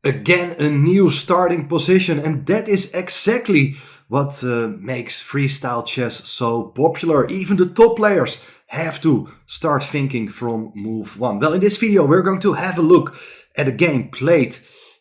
Again, a new starting position, and that is exactly what makes freestyle chess so popular. Even the top players have to start thinking from move one. Well, in this video, we're going to have a look at a game played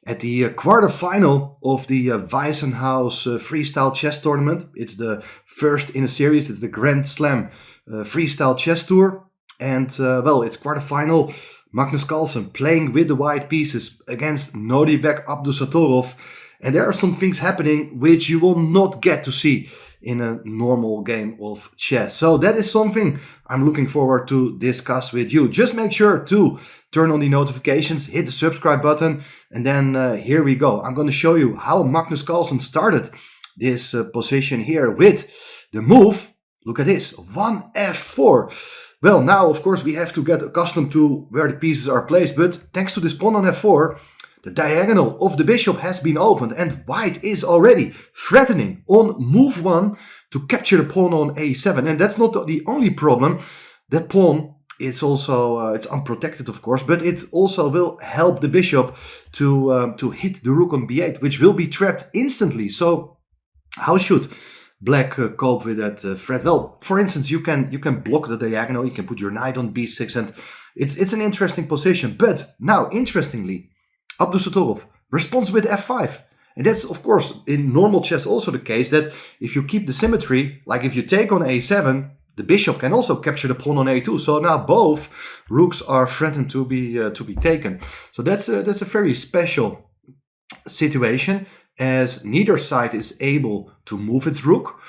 at the quarterfinal of the Weissenhaus Freestyle Chess Tournament. It's the first in a series. It's the Grand Slam Freestyle Chess Tour. And, well, it's quarterfinal. Magnus Carlsen playing with the white pieces against Nodibek Abdusattorov. And there are some things happening which you will not get to see in a normal game of chess. So that is something I'm looking forward to discuss with you. Just make sure to turn on the notifications, hit the subscribe button, and then here we go. I'm going to show you how Magnus Carlsen started this position here with the move. Look at this, 1f4. Well, now, of course, we have to get accustomed to where the pieces are placed, but thanks to this pawn on f4, the diagonal of the bishop has been opened, and white is already threatening on move 1 to capture the pawn on a7. And that's not the only problem. That pawn is also, it's unprotected, of course, but it also will help the bishop to hit the rook on b8, which will be trapped instantly. So how should Black cope with that threat? Well, for instance, you can block the diagonal, you can put your knight on b6, and it's an interesting position. But now, interestingly, Abdusattorov responds with f5. And that's, of course, in normal chess also the case, that if you keep the symmetry, like if you take on a7, the bishop can also capture the pawn on a2. So now both rooks are threatened to be taken. So that's a very special situation, as neither side is able to move its rook.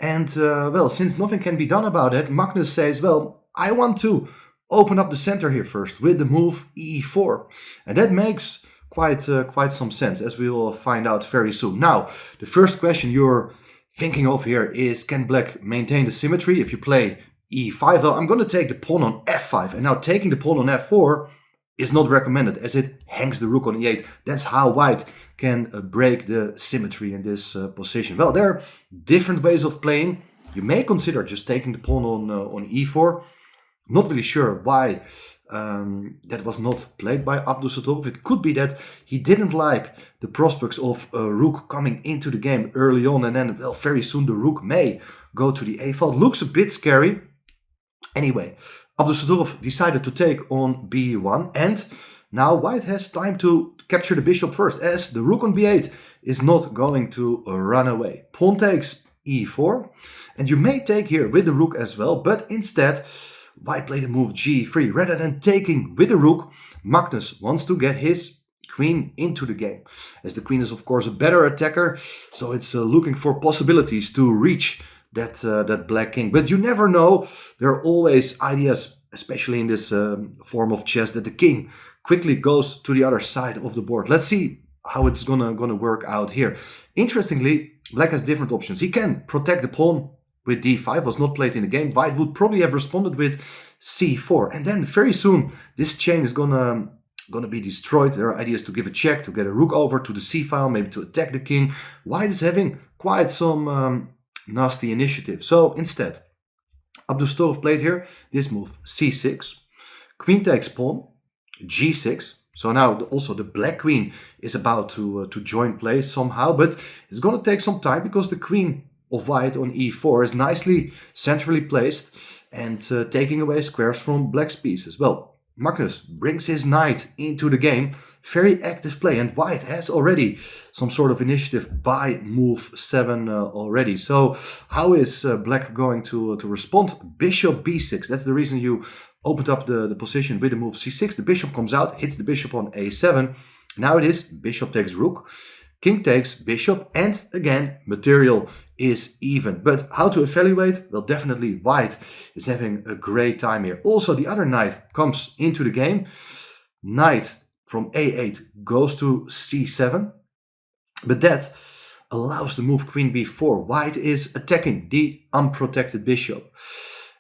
And, well, since nothing can be done about it, Magnus says, well, I want to open up the center here first with the move e4. And that makes quite some sense, as we will find out very soon. Now, the first question you're thinking of here is, can Black maintain the symmetry if you play e5? Well, I'm going to take the pawn on f5. And now taking the pawn on f4 is not recommended, as it hangs the rook on e8. That's how white can break the symmetry in this position. Well, there are different ways of playing. You may consider just taking the pawn on e4. Not really sure why that was not played by Abdusattorov. It could be that he didn't like the prospects of a rook coming into the game early on, and then, well, very soon the rook may go to the a file. Looks a bit scary. Anyway, Abdusattorov decided to take on b1, and now white has time to capture the bishop first, as the rook on b8 is not going to run away. Pawn takes e4, and you may take here with the rook as well, but instead white played the move g3. Rather than taking with the rook, Magnus wants to get his queen into the game, as the queen is, of course, a better attacker, so it's looking for possibilities to reach that black king. But you never know. There are always ideas, especially in this form of chess, that the king quickly goes to the other side of the board. Let's see how it's gonna work out here. Interestingly, Black has different options. He can protect the pawn with d5, was not played in the game. White would probably have responded with c4, and then very soon this chain is gonna be destroyed. There are ideas to give a check, to get a rook over to the c file, maybe to attack the king. White is having quite some nasty initiative. So instead, Abdusattorov played here this move c6, queen takes pawn, g6. So now also the black queen is about to join play somehow, but it's going to take some time, because the queen of white on e4 is nicely centrally placed and taking away squares from black's pieces. Well, Magnus brings his knight into the game. Very active play, and white has already some sort of initiative by move 7 already. So how is black going to respond? Bishop b6. That's the reason you opened up the position with the move c6. The bishop comes out, hits the bishop on a7. Now it is bishop takes rook, king takes bishop, and again material is even. But how to evaluate? Well, definitely white is having a great time here. Also, the other knight comes into the game. Knight from a8 goes to c7, but that allows the move queen b4. White is attacking the unprotected bishop.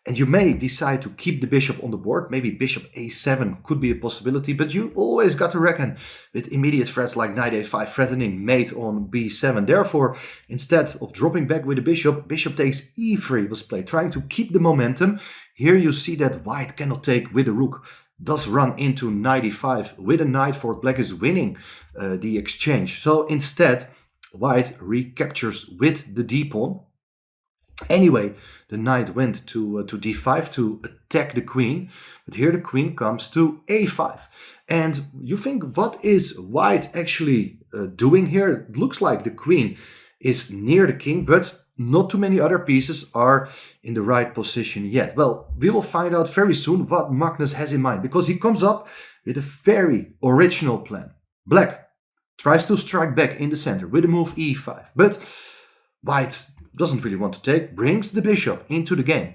And you may decide to keep the bishop on the board. Maybe bishop a7 could be a possibility, but you always got to reckon with immediate threats like knight a5 threatening mate on b7. Therefore, instead of dropping back with the bishop, bishop takes e3 was played, trying to keep the momentum. Here you see that white cannot take with the rook. does run into knight e5 with a knight fork. Black is winning the exchange. So instead, white recaptures with the d-pawn. Anyway, the knight went to d5 to attack the queen, but here the queen comes to a5. And you think, what is white actually doing here? It looks like the queen is near the king, but not too many other pieces are in the right position yet. Well, we will find out very soon what Magnus has in mind, because he comes up with a very original plan. Black tries to strike back in the center with the move e5, but white doesn't really want to take, brings the bishop into the game.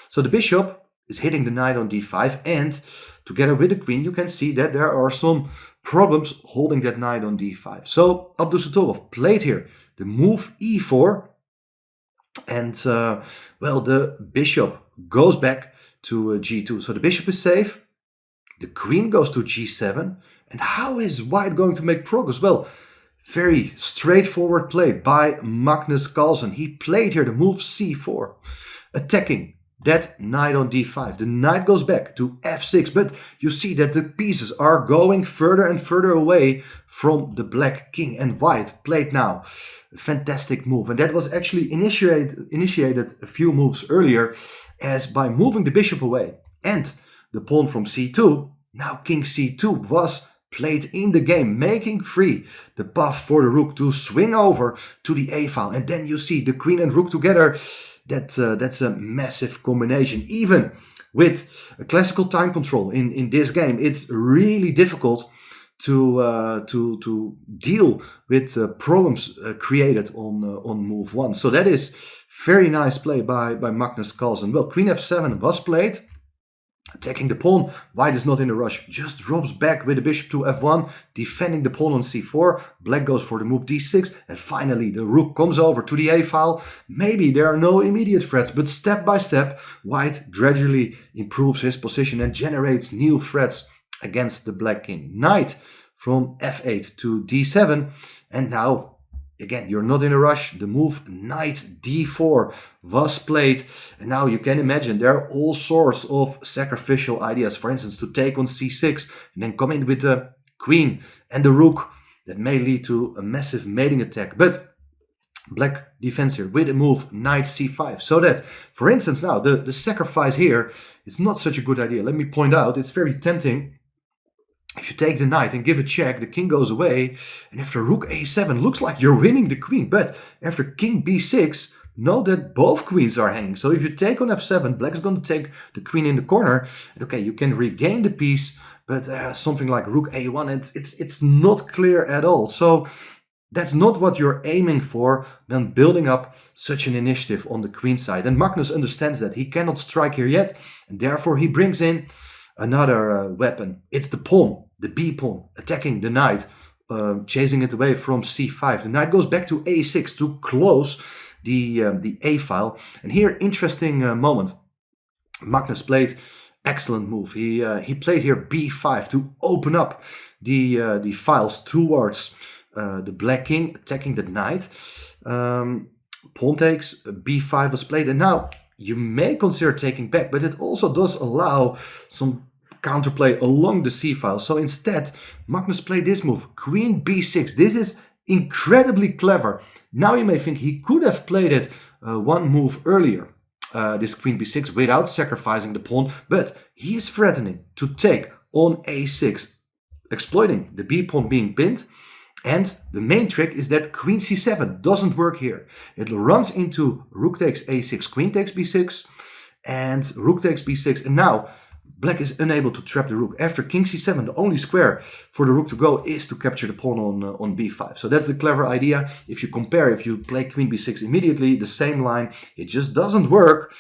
So the bishop is hitting the knight on d5, and together with the queen you can see that there are some problems holding that knight on d5. So Abdusattorov played here the move e4, and well, the bishop goes back to g2. So the bishop is safe, the queen goes to g7, and how is white going to make progress? Well, very straightforward play by Magnus Carlsen. He played here the move c4, attacking that knight on d5. The knight goes back to f6, but you see that the pieces are going further and further away from the black king, and white played now a fantastic move. And that was actually initiated a few moves earlier, as by moving the bishop away and the pawn from c2, now king c2 was played in the game, making free the path for the rook to swing over to the a file. And then you see the queen and rook together. That's a massive combination. Even with a classical time control in this game, it's really difficult to deal with problems created on move 1. So that is very nice play by Magnus Carlsen. Well, queen f7 was played, attacking the pawn. White is not in a rush, just drops back with the bishop to f1, defending the pawn on c4. Black goes for the move d6, and finally the rook comes over to the a file. Maybe there are no immediate threats, but step by step white gradually improves his position and generates new threats against the black king. Knight from f8 to d7, and now again, you're not in a rush. The move knight d4 was played. And now you can imagine there are all sorts of sacrificial ideas. For instance, to take on c6 and then come in with the queen and the rook. That may lead to a massive mating attack. But black defends here with a move knight c5. So that, for instance, now the sacrifice here is not such a good idea. Let me point out, it's very tempting. If you take the knight and give a check, the king goes away, and after rook a7, looks like you're winning the queen. But after king b6, note that both queens are hanging. So if you take on f7, black is going to take the queen in the corner. And okay, you can regain the piece, but something like rook a1, and it's not clear at all. So that's not what you're aiming for when building up such an initiative on the queen side. And Magnus understands that. He cannot strike here yet, and therefore he brings in another weapon. It's the pawn, the b pawn, attacking the knight, chasing it away from c5. The knight goes back to a6 to close the a file. And here, interesting moment. Magnus played excellent move. He played here b5 to open up the files towards the black king, attacking the knight. Pawn takes, b5 was played, and now you may consider taking back, but it also does allow some counterplay along the c-file. So instead, Magnus played this move, queen b6. This is incredibly clever. Now you may think he could have played it one move earlier, this queen b6, without sacrificing the pawn, but he is threatening to take on a6, exploiting the b pawn being pinned. And the main trick is that queen c7 doesn't work here. It runs into rook takes a6, queen takes b6, and rook takes b6. And now black is unable to trap the rook. After king c7, the only square for the rook to go is to capture the pawn on b5. So that's the clever idea. If you compare, if you play queen b6 immediately, the same line, it just doesn't work.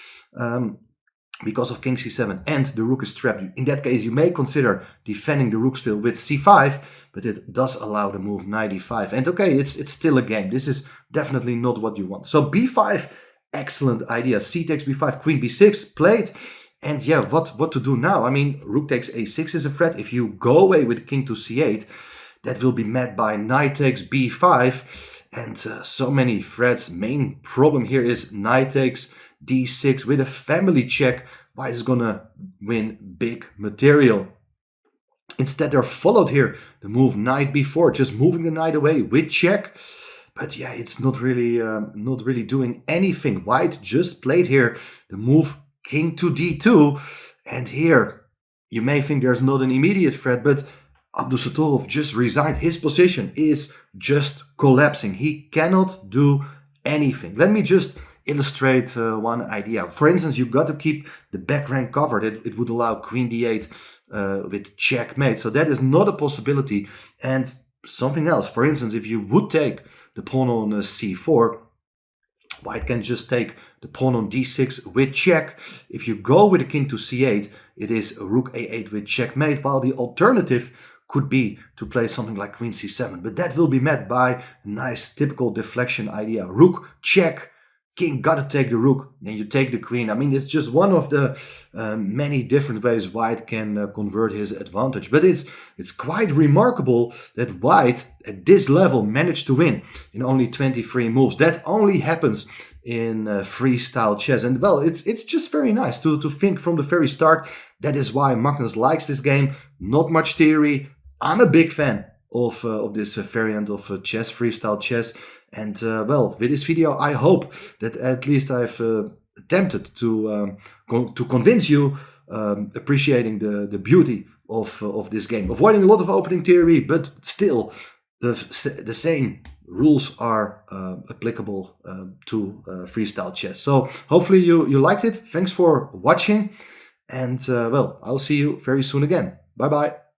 Because of king c7 and the rook is trapped. In that case, you may consider defending the rook still with c5, but it does allow the move knight e5. And okay, it's still a game. This is definitely not what you want. So b5, excellent idea. C takes b5, queen b6 played. And yeah, what to do now? I mean, rook takes a6 is a threat. If you go away with king to c8, that will be met by knight takes b5. And so many threats. Main problem here is knight takes d6 with a family check. White is gonna win big material. Instead, they're followed here. The move knight b4, just moving the knight away with check. But yeah, it's not really doing anything. White just played here the move king to d2. And here, you may think there's not an immediate threat, but Abdusattorov just resigned. His position is just collapsing. He cannot do anything. Let me just illustrate one idea. For instance, you got to keep the back rank covered. It would allow queen d8 with checkmate. So that is not a possibility. And something else, for instance, if you would take the pawn on c4, White can just take the pawn on d6 with check. If you go with the king to c8, it is rook a8 with checkmate, while the alternative could be to play something like queen c7. But that will be met by a nice typical deflection idea. Rook, check, king gotta take the rook, then you take the queen. I mean, it's just one of the many different ways White can convert his advantage. But it's quite remarkable that White at this level managed to win in only 23 moves. That only happens in freestyle chess. And well, it's just very nice to think from the very start. That is why Magnus likes this game. Not much theory. I'm a big fan of this variant of chess, freestyle chess. And well, with this video, I hope that at least I've attempted to convince you, appreciating the beauty of this game. Avoiding a lot of opening theory, but still the same rules are applicable to freestyle chess. So hopefully you liked it. Thanks for watching. And well, I'll see you very soon again. Bye bye.